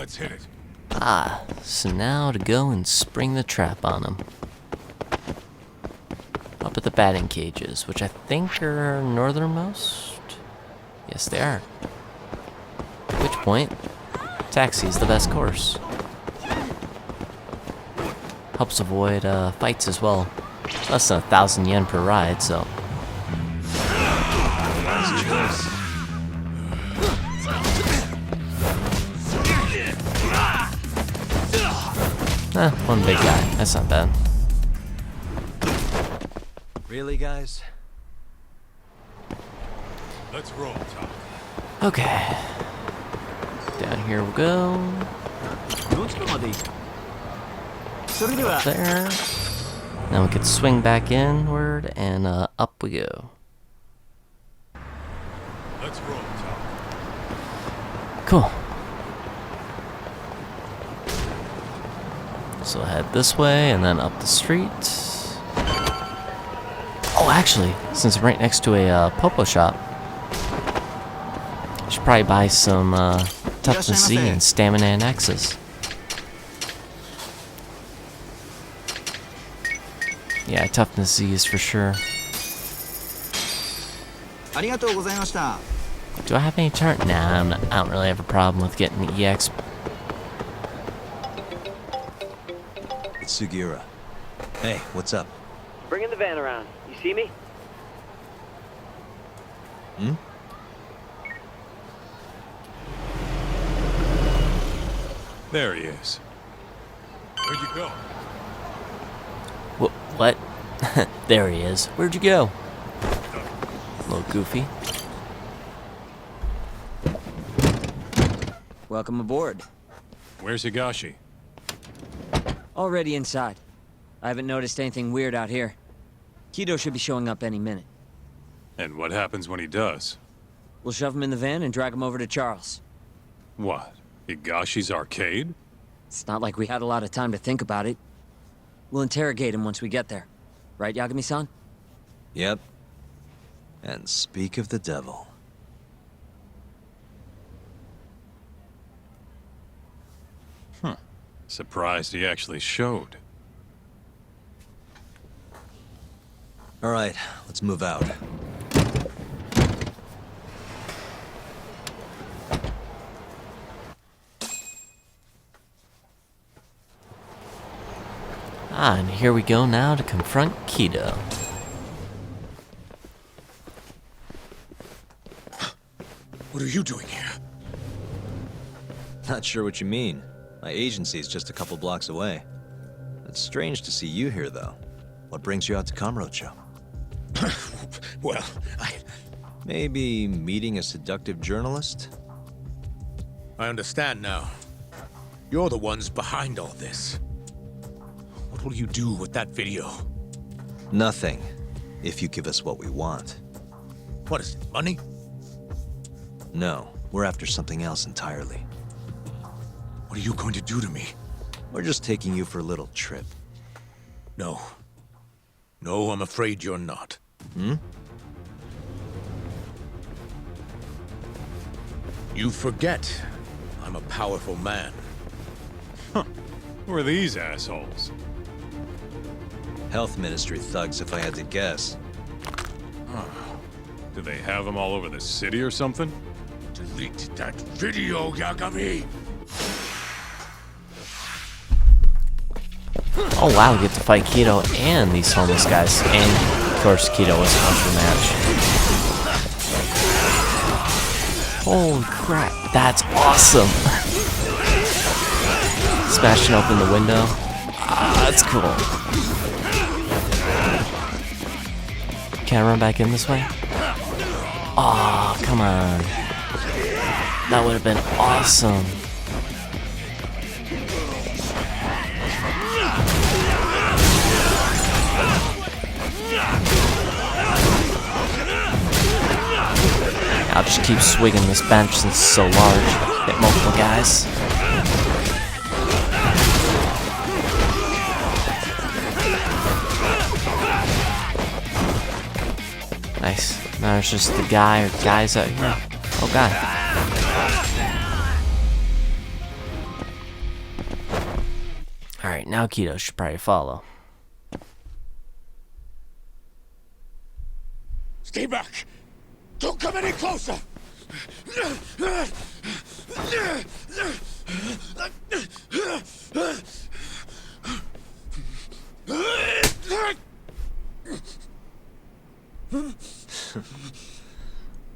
Let's hit it. Ah, so now to go and spring the trap on him. Up at the batting cages, which I think are northernmost? Yes, they are. At which point, taxi is the best course. Helps avoid fights as well. Less than 1,000 yen per ride, so. One big guy. That's not bad. Really, guys? Let's roll, Tom. Okay. Down here we go. There. Now we could swing back inward and up we go. Let's roll, Tom. Cool. So head this way and then up the street. Oh, actually, since I'm right next to a popo shop, I should probably buy some toughness Z and stamina and X's. Yeah, toughness Z is for sure. Do I have any turn? Nah, I don't really have a problem with getting the EX. It's Sugiura. Hey, what's up? Bringing the van around. You see me? Hmm? There he is. Where'd you go? What? There he is. Where'd you go? A little goofy. Welcome aboard. Where's Higashi? Already inside. I haven't noticed anything weird out here. Kido should be showing up any minute. And what happens when he does? We'll shove him in the van and drag him over to Charles. What? Higashi's arcade? It's not like we had a lot of time to think about it. We'll interrogate him once we get there. Right, Yagami-san? Yep. And speak of the devil. Surprised he actually showed. All right, let's move out. Ah, and here we go now to confront Kido. What are you doing here? Not sure what you mean. My agency is just a couple blocks away. It's strange to see you here, though. What brings you out to Kamurocho? Well, Maybe meeting a seductive journalist? I understand now. You're the ones behind all this. What will you do with that video? Nothing, if you give us what we want. What is it, money? No, we're after something else entirely. What are you going to do to me? We're just taking you for a little trip. No. No, I'm afraid you're not. Hmm? You forget. I'm a powerful man. Who are these assholes? Health Ministry thugs, if I had to guess. Do they have them all over the city or something? Delete that video, Yagami! Oh wow, we get to fight Kido and these homeless guys. And of course Kido was out for the match. Holy crap, that's awesome! Smashing open the window. Ah, that's cool. Can I run back in this way? Aw, come on. That would have been awesome. I'll just keep swinging this bench since it's so large. Hit multiple guys. Nice. Now there's just the guy or guys out here. Oh god. Alright, now Kido should probably follow. Stay back! Don't come any closer!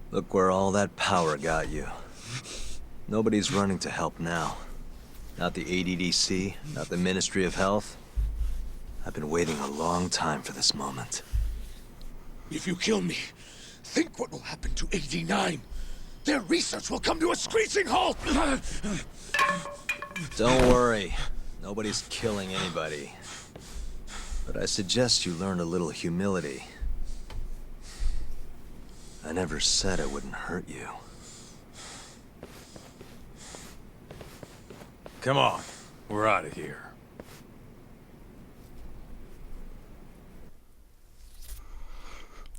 Look where all that power got you. Nobody's running to help now. Not the ADDC, not the Ministry of Health. I've been waiting a long time for this moment. If you kill me, think what will happen to 89. Their research will come to a screeching halt! Don't worry. Nobody's killing anybody. But I suggest you learn a little humility. I never said I wouldn't hurt you. Come on, we're out of here.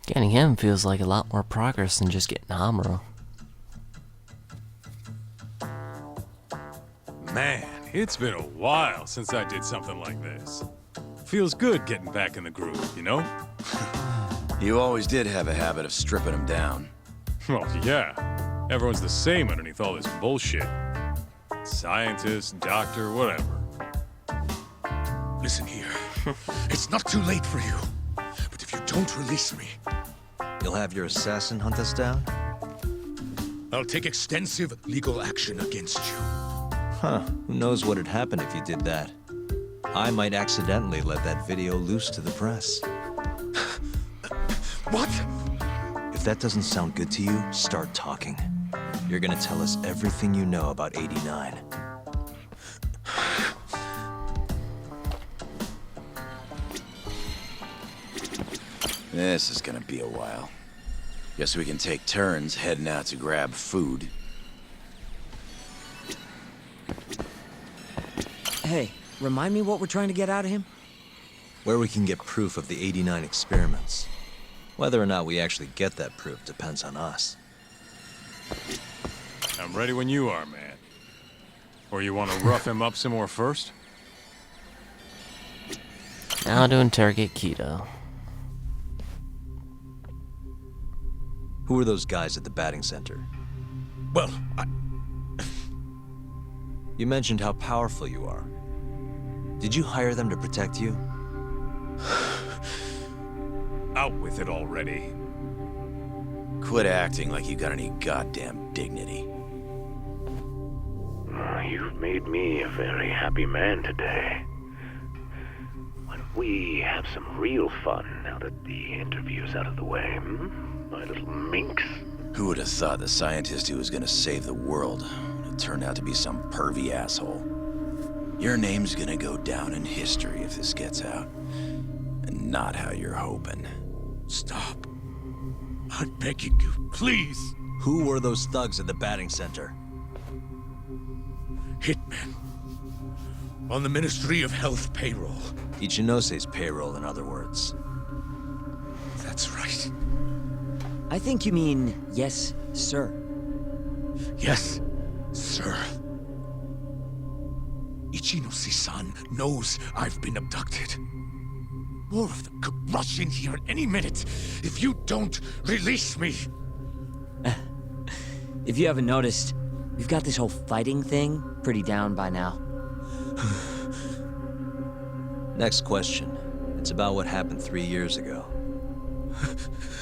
Getting him feels like a lot more progress than just getting Amuro. Man, it's been a while since I did something like this. Feels good getting back in the groove, you know? You always did have a habit of stripping them down. Well, yeah. Everyone's the same underneath all this bullshit. Scientist, doctor, whatever. Listen here. It's not too late for you. But if you don't release me, You'll have your assassin hunt us down? I'll take extensive legal action against you. Huh. Who knows what'd happen if you did that? I might accidentally let that video loose to the press. What? If that doesn't sound good to you, start talking. You're gonna tell us everything you know about 89. This is gonna be a while. Guess we can take turns heading out to grab food. Hey, remind me what we're trying to get out of him? Where we can get proof of the 89 experiments. Whether or not we actually get that proof depends on us. I'm ready when you are, man. Or you want to rough him up some more first? Now to interrogate Kido. Who are those guys at the batting center? Well, You mentioned how powerful you are. Did you hire them to protect you? Out with it already. Quit acting like you got any goddamn dignity. You've made me a very happy man today. Why don't we have some real fun now that the interview's out of the way, my little minx? Who would have thought the scientist who was gonna save the world would turn out to be some pervy asshole? Your name's gonna go down in history if this gets out. And not how you're hoping. stop. I'm begging you, please. Who were those thugs at the batting center? Hitmen. On the Ministry of Health payroll. Ichinose's payroll, in other words. That's right. I think you mean, yes, sir. Yes, sir. Ichinose-san knows I've been abducted. More of them could rush in here at any minute if you don't release me. If you haven't noticed, we've got this whole fighting thing pretty down by now. Next question. It's about what happened 3 years ago.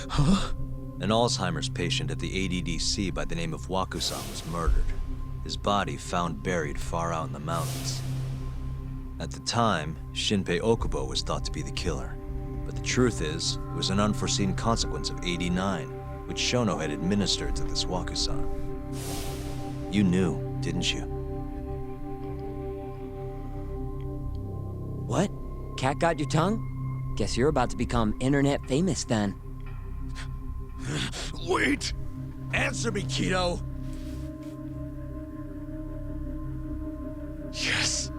Huh? An Alzheimer's patient at the ADDC by the name of Wakusan was murdered. His body found buried far out in the mountains. At the time, Shinpei Okubo was thought to be the killer. But the truth is, it was an unforeseen consequence of 89, which Shono had administered to this Wakusan. You knew, didn't you? What? Cat got your tongue? Guess you're about to become internet famous then. Wait! Answer me, Kido! Yes.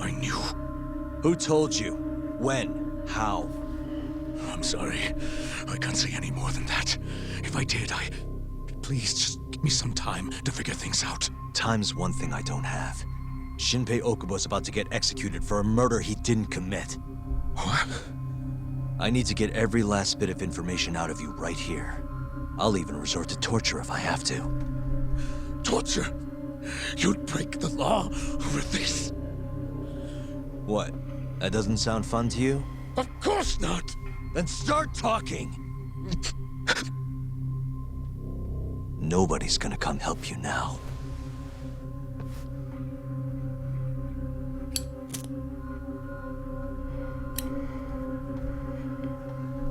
I knew. Who told you? When? How? I'm sorry. I can't say any more than that. If I did, Please, just give me some time to figure things out. Time's one thing I don't have. Shinpei Okubo's about to get executed for a murder he didn't commit. What? I need to get every last bit of information out of you right here. I'll even resort to torture if I have to. Torture? You'd break the law over this? What? That doesn't sound fun to you? Of course not! Then start talking! Nobody's gonna come help you now.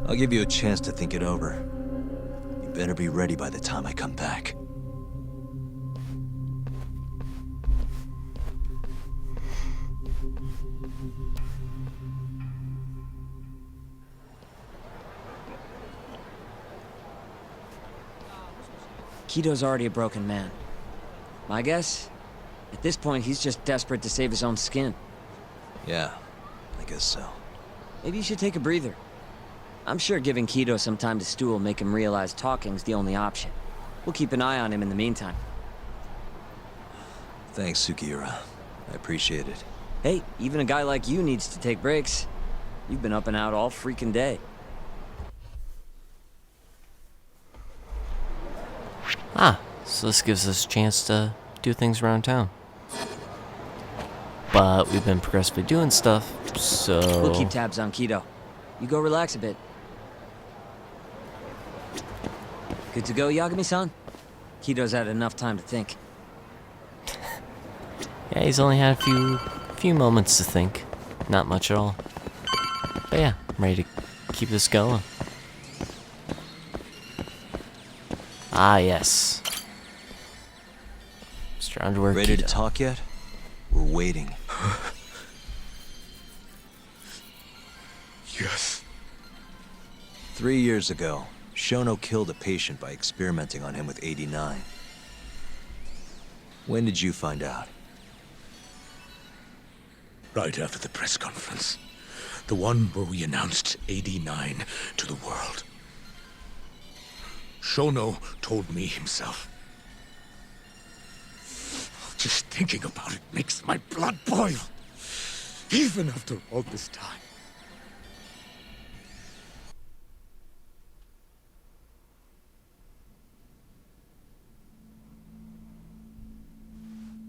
I'll give you a chance to think it over. You better be ready by the time I come back. Kido's already a broken man. My guess? At this point, he's just desperate to save his own skin. Yeah, I guess so. Maybe you should take a breather. I'm sure giving Kido some time to stew will make him realize talking's the only option. We'll keep an eye on him in the meantime. Thanks, Sugiura. I appreciate it. Hey, even a guy like you needs to take breaks. You've been up and out all freaking day. Ah, so this gives us a chance to do things around town. But we've been progressively doing stuff, so... We'll keep tabs on Kido. You go relax a bit. Good to go, Yagami-san? Kido's had enough time to think. Yeah, he's only had a few moments to think. Not much at all. But yeah, I'm ready to keep this going. Ah, yes. Mr. Underwear Ready to Kido. talk yet? We're waiting. Yes. 3 years ago, Shono killed a patient by experimenting on him with 89. When did you find out? Right after the press conference. The one where we announced 89 to the world. Shono told me himself. Just thinking about it makes my blood boil. Even after all this time.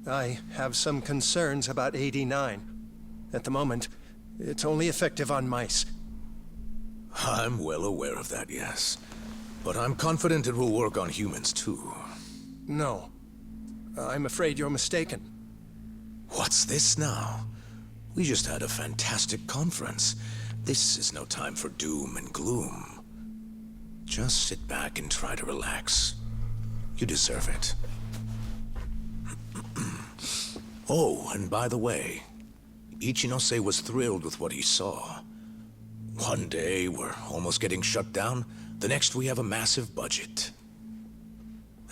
I have some concerns about 89. At the moment, it's only effective on mice. I'm well aware of that, yes. But I'm confident it will work on humans, too. No. I'm afraid you're mistaken. What's this now? We just had a fantastic conference. This is no time for doom and gloom. Just sit back and try to relax. You deserve it. Oh, and by the way, Ichinose was thrilled with what he saw. One day, we're almost getting shut down. The next, we have a massive budget.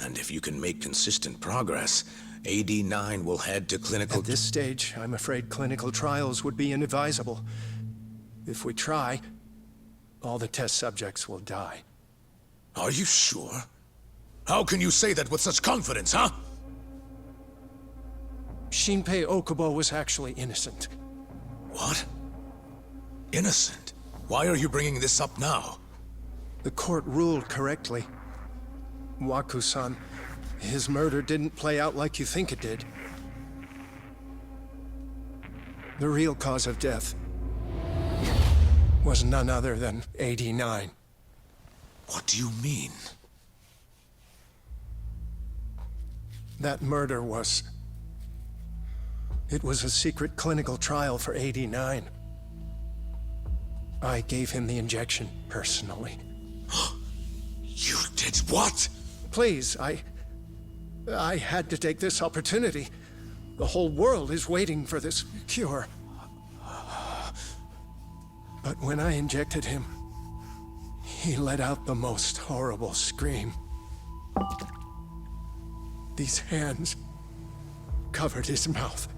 And if you can make consistent progress, AD9 will head to clinical... At this stage, I'm afraid clinical trials would be inadvisable. If we try, all the test subjects will die. Are you sure? How can you say that with such confidence, huh? Shinpei Okubo was actually innocent. What? Innocent? Why are you bringing this up now? The court ruled correctly. Waku-san, his murder didn't play out like you think it did. The real cause of death was none other than 89. What do you mean? That murder was... It was a secret clinical trial for 89. I gave him the injection personally. You did what? Please, I had to take this opportunity. The whole world is waiting for this cure. But when I injected him, he let out the most horrible scream. These hands covered his mouth.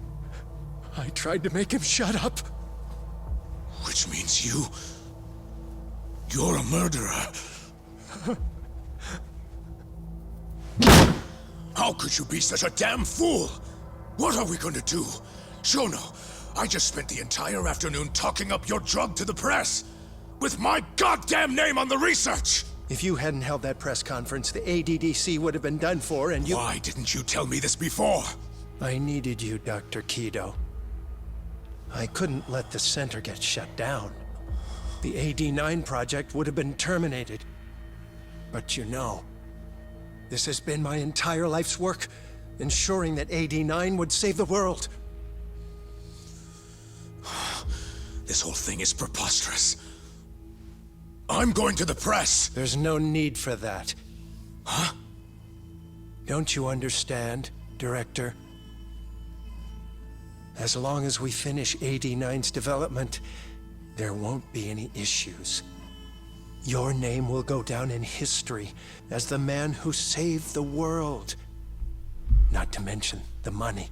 I tried to make him shut up. Which means you're a murderer. How could you be such a damn fool? What are we gonna do? Shono, I just spent the entire afternoon talking up your drug to the press! With my goddamn name on the research! If you hadn't held that press conference, the ADDC would have been done for, and you— Why didn't you tell me this before? I needed you, Dr. Kido. I couldn't let the center get shut down. The AD9 project would have been terminated. But you know, this has been my entire life's work, ensuring that AD9 would save the world. This whole thing is preposterous. I'm going to the press! There's no need for that. Huh? Don't you understand, Director? As long as we finish AD9's development, there won't be any issues. Your name will go down in history as the man who saved the world. Not to mention the money.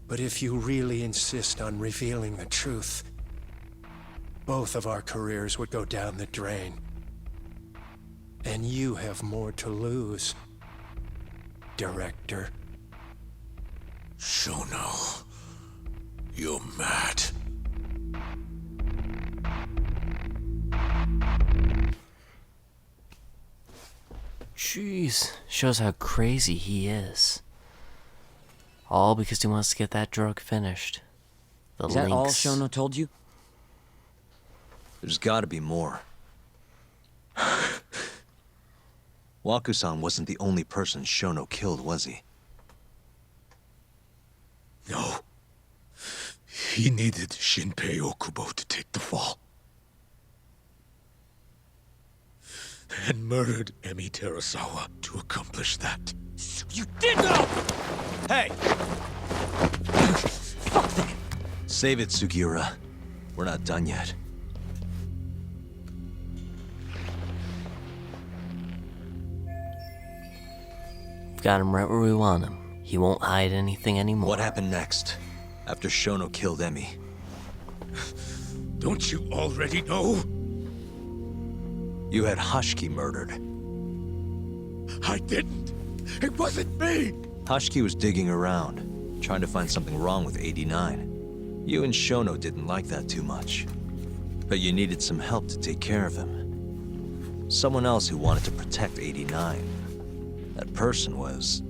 But if you really insist on revealing the truth, both of our careers would go down the drain. And you have more to lose, Director. Shono, you're mad. Jeez, shows how crazy he is. All because he wants to get that drug finished. The Is that all links. Shono told you? There's gotta be more. Waku-san wasn't the only person Shono killed, was he? No. He needed Shinpei Okubo to take the fall. And murdered Emi Terasawa to accomplish that. You did know! Hey! Save it, Sugiura. We're not done yet. We've got him right where we want him. He won't hide anything anymore. What happened next, after Shono killed Emi? Don't you already know? You had Hashiki murdered. I didn't. It wasn't me. Hashiki was digging around, trying to find something wrong with 89. You and Shono didn't like that too much. But you needed some help to take care of him. Someone else who wanted to protect 89. That person was...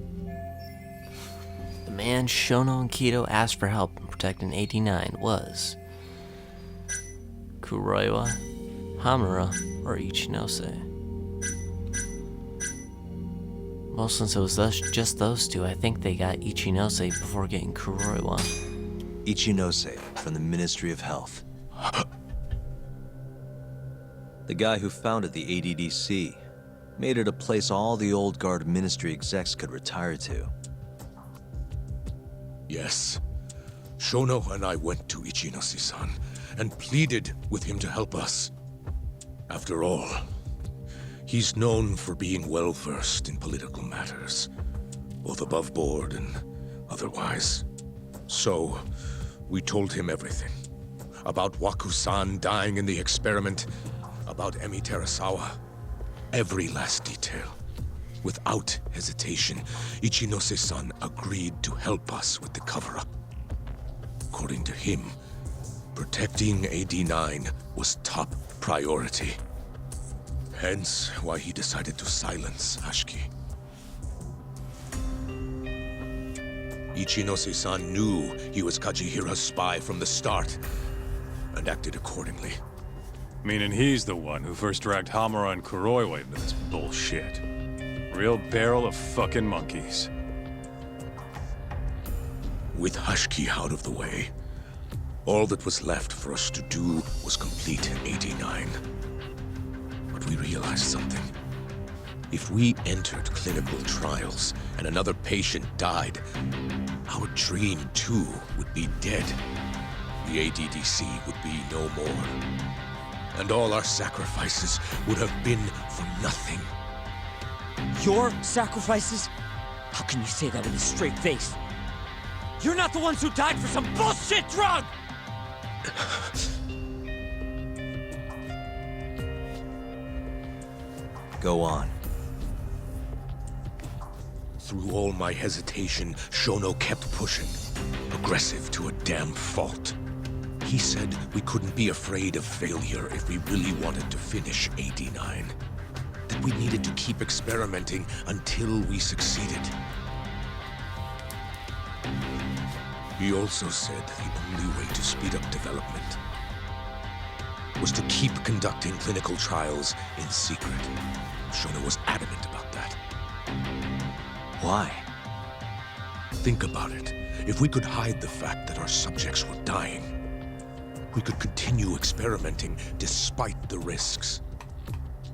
The man Shono and Kido asked for help in protecting 89 was... Kuroiwa, Hamura, or Ichinose. Well, since it was just those two, I think they got Ichinose before getting Kuroiwa. Ichinose from the Ministry of Health. The guy who founded the ADDC made it a place all the old guard ministry execs could retire to. Yes. Shono and I went to Ichinose-san and pleaded with him to help us. After all, he's known for being well-versed in political matters, both above board and otherwise. So, we told him everything. About Waku-san dying in the experiment, about Emi Terasawa. Every last detail. Without hesitation, Ichinose-san agreed to help us with the cover-up. According to him, protecting AD9 was top priority. Hence why he decided to silence Hashiki. Ichinose-san knew he was Kajihira's spy from the start, and acted accordingly. Meaning he's the one who first dragged Hamura and Kuroiwa into this bullshit. Real barrel of fucking monkeys. With Hashiki out of the way, all that was left for us to do was complete 89. But we realized something. If we entered clinical trials and another patient died, our dream too would be dead. The ADDC would be no more. And all our sacrifices would have been for nothing. Your sacrifices? How can you say that with a straight face? You're not the ones who died for some bullshit drug! Go on. Through all my hesitation, Shono kept pushing. Aggressive to a damn fault. He said we couldn't be afraid of failure if we really wanted to finish AD9. That we needed to keep experimenting until we succeeded. He also said the only way to speed up development was to keep conducting clinical trials in secret. Shono was adamant about that. Why? Think about it. If we could hide the fact that our subjects were dying, we could continue experimenting despite the risks.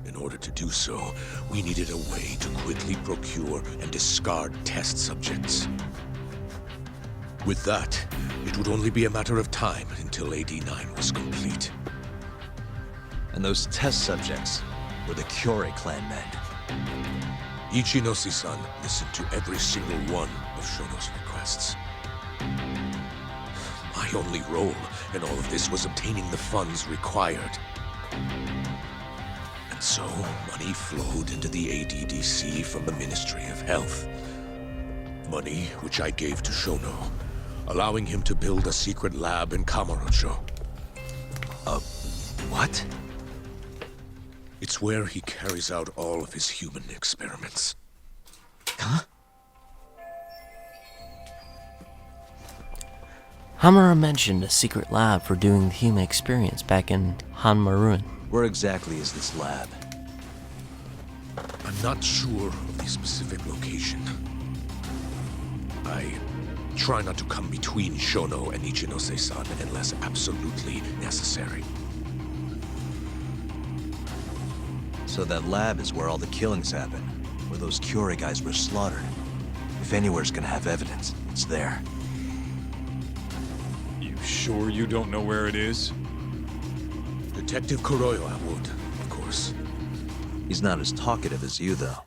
In order to do so, we needed a way to quickly procure and discard test subjects. With that, it would only be a matter of time until AD9 was complete. And those test subjects were the Kyorei clan men. Ichinose-san listened to every single one of Shono's requests. My only role in all of this was obtaining the funds required. And so, money flowed into the ADDC from the Ministry of Health. Money which I gave to Shono, allowing him to build a secret lab in Kamurocho. What? It's where he carries out all of his human experiments. Huh? Hamura mentioned a secret lab for doing the human experience back in Hanmaruin. Where exactly is this lab? I'm not sure of the specific location. I try not to come between Shono and Ichinose-san unless absolutely necessary. So that lab is where all the killings happen, where those Kyorei guys were slaughtered. If anywhere's gonna have evidence, it's there. You sure you don't know where it is? Detective Kuroyo would, of course. He's not as talkative as you, though.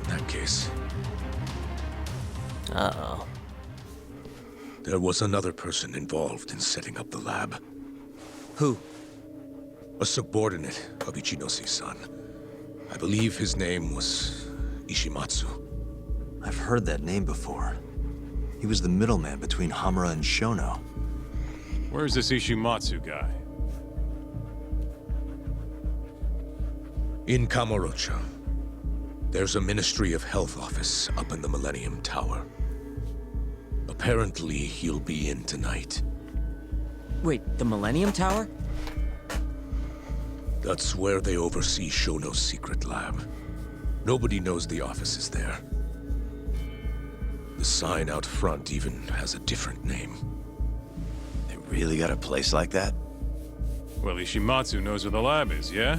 In that case, Uh-oh. there was another person involved in setting up the lab. Who? A subordinate of Ichinose-san. I believe his name was Ishimatsu. I've heard that name before. He was the middleman between Hamura and Shono. Where's this Ishimatsu guy? In Kamurocho, there's a Ministry of Health office up in the Millennium Tower. Apparently, he'll be in tonight. Wait, the Millennium Tower? That's where they oversee Shono's secret lab. Nobody knows the office is there. The sign out front even has a different name. They really got a place like that? Well, Ishimatsu knows where the lab is, yeah?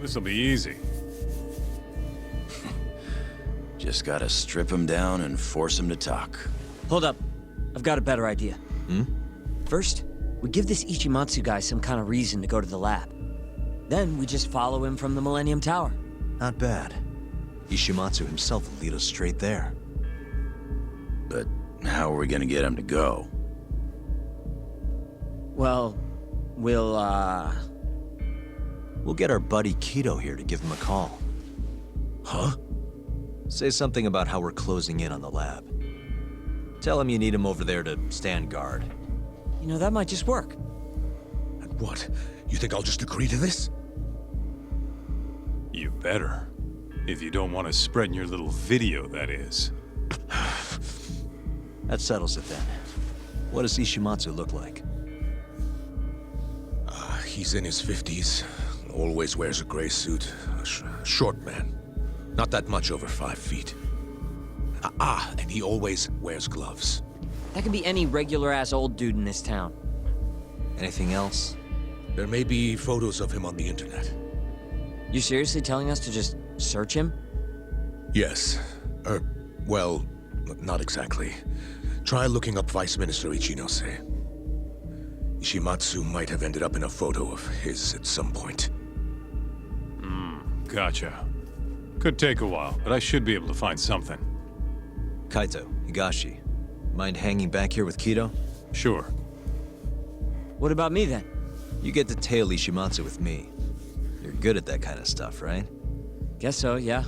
This'll be easy. Just gotta strip him down and force him to talk. Hold up. I've got a better idea. First, we give this Ichimatsu guy some kind of reason to go to the lab. Then we just follow him from the Millennium Tower. Not bad. Ishimatsu himself will lead us straight there. But how are we gonna get him to go? Well, we'll We'll get our buddy Kido here to give him a call. Huh? Say something about how we're closing in on the lab. Tell him you need him over there to stand guard. You know, that might just work. And what? You think I'll just agree to this? You better. If you don't want to spread in your little video, that is. That settles it then. What does Ishimatsu look like? He's in his 50s. Always wears a gray suit. A short man. Not that much over 5 feet. And he always wears gloves. That could be any regular-ass old dude in this town. Anything else? There may be photos of him on the internet. You seriously telling us to just search him? Yes. Well, not exactly. Try looking up Vice Minister Ichinose. Ishimatsu might have ended up in a photo of his at some point. Gotcha. Could take a while, but I should be able to find something. Kaito, Higashi, mind hanging back here with Kido? Sure. What about me then? You get to tail Ishimatsu with me. You're good at that kind of stuff, right? Guess so, yeah.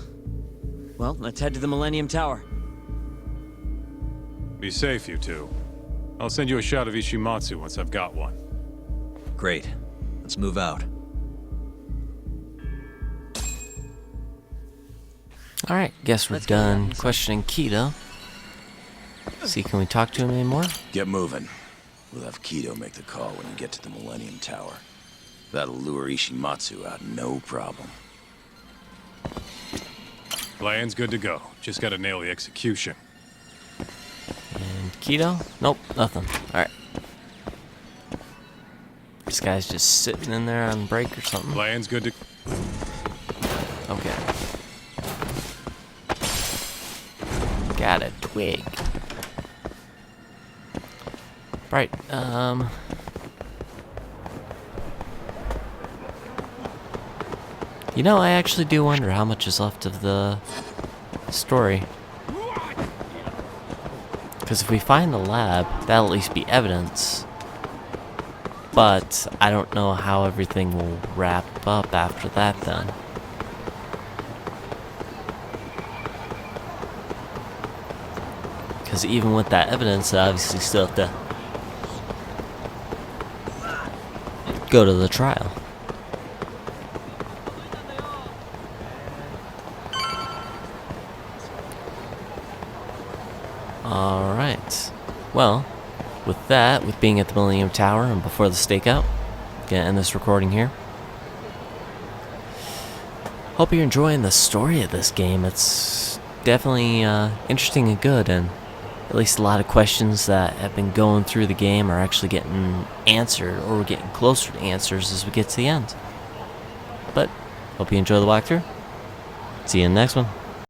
Well, let's head to the Millennium Tower. Be safe, you two. I'll send you a shot of Ishimatsu once I've got one. Great. Let's move out. Alright, guess we're done questioning Kido. See, can we talk to him anymore? Get moving. We'll have Kido make the call when you get to the Millennium Tower. That'll lure Ishimatsu out, no problem. Plan's good to go. Just gotta nail the execution. And Kido? Nope, nothing. Alright. This guy's just sitting in there on break or something. Plan's good to... Okay. Got a twig. Right, you know, I actually do wonder how much is left of the story. Because if we find the lab, that'll at least be evidence. But I don't know how everything will wrap up after that then. Because even with that evidence, I obviously still have to go to the trial. Alright. Well, with that, with being at the Millennium Tower and before the stakeout, gonna end this recording here. Hope you're enjoying the story of this game. It's definitely interesting and good, and at least a lot of questions that have been going through the game are actually getting answered, or we're getting closer to answers as we get to the end. But, hope you enjoy the walkthrough. See you in the next one.